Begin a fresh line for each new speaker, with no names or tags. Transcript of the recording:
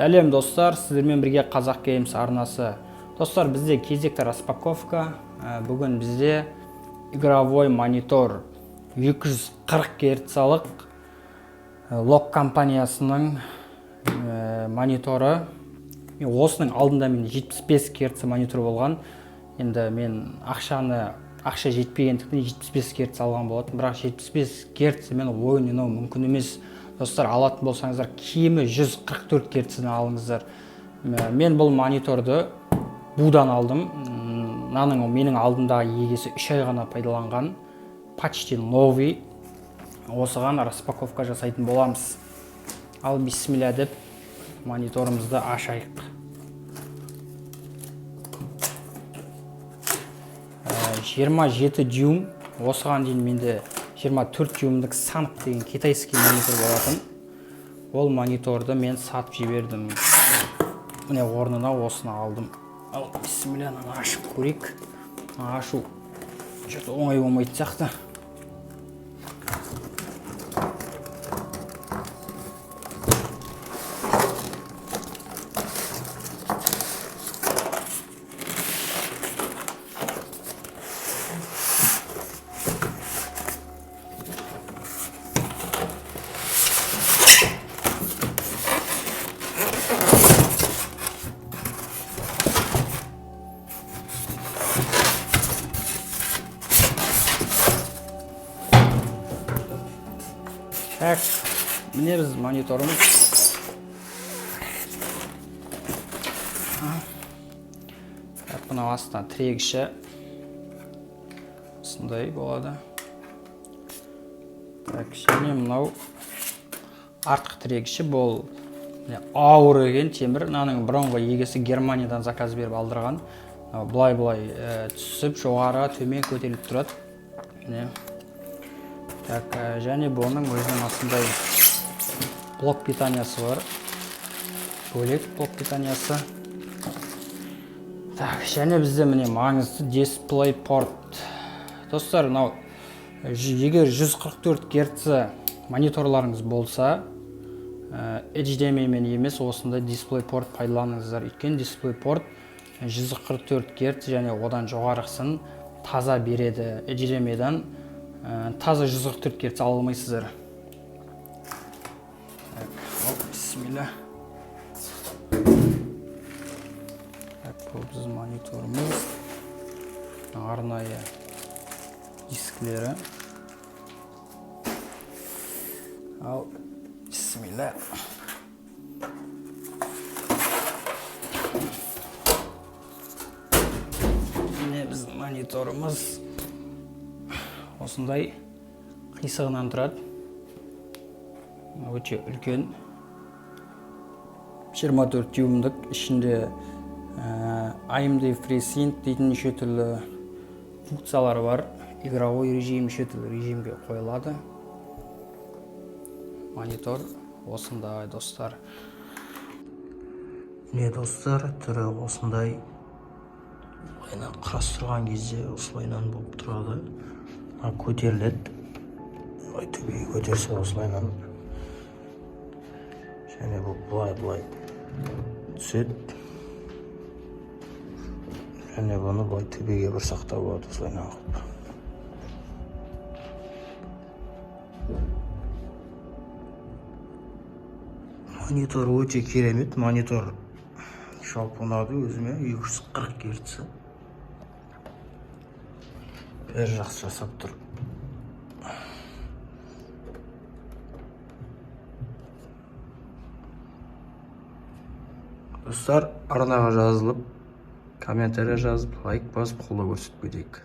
Сәлем достар, сіздермен бірге Қазақ Games арнасы. Достар, бізде кезекті распаковка. Бүгін бізде игровой монитор 240 герцалық лок компаниясының мониторы. Осының алдында мен 75 герц монитор болған. Енді мен ақша жетпегендіктен 75 герц алған болатын, бірақ 75 герц мен ойын ойнау мүмкін емес. Достар, алатын болсаңыздар, кемі 144 герцтен алыңыздар. Мен бұл мониторды будан алдым. Менің алдымдағы егесі 3 ай ғана пайдаланған. Почти новый. Осыған распаковка жасайтын боламыз. Ал бисмилля деп мониторымызды ашайық. 27 дюйм. Осыған дейін менде 24 дюймдік Санк деген китайский монитор болатын. Ол мониторды мен сатып жібердім. Міне орнына осыны алдым. Ал бисмилля, ашып көрейік. Ашу оңай болмайды сияқты. Так, міне біз мониторымыз. Мынау астына тірегіші осындай болады. Так, және мынау артқы тірегіші, бұл ауыр екен темір. Мынаның бұрынғы егесі Германиядан заказ беріп алдырған. Бұлай түсіп, жоғары төмен көтеріліп тұрады. Так, және бұның өзінің астындай блок питаниясы бар. Бөлек блок питаниясы. Так, және бізде міне маңызды дисплей порт. Достар, егер 144 герц мониторларыңыз болса, HDMI мен емес, осындай дисплей порт пайдаланыңыздар. Өйткені дисплей порт 144 герц және одан жоғарғысын таза береді. HDMI-дан таза 144 герц ала алмайсыздар. Бисмилля. Бұл біздің мониторымыз. Арнайы дисклері. Ал бисмилля. Міне біздің мониторымыз осындай қисығынан тұрады. Өте үлкен. 24 дюймдік, ішінде AMD FreeSync дейтін неше түрлі функциялары бар. Игровой режим, неше түрлі режимге қойылады. Монитор осындай, достар. Не, достар, түрі осындай. Осылайынан құрастырған кезде осылайынан болып тұрады. Көтеріледі. Төбеге көтерсе осылайынан. Және бұл бұлай түседі. Және бұны бұлай төбеге бір сақтау болады осылайынан қылып. Монитор өте керемет. Монитор жалпы ұнады өзіме. 240 герц. Бәрі жақсы жасап тұр. Достар, арнаға жазылып, комментария жазып, лайк басып, қолдау көрсетіп кетейік.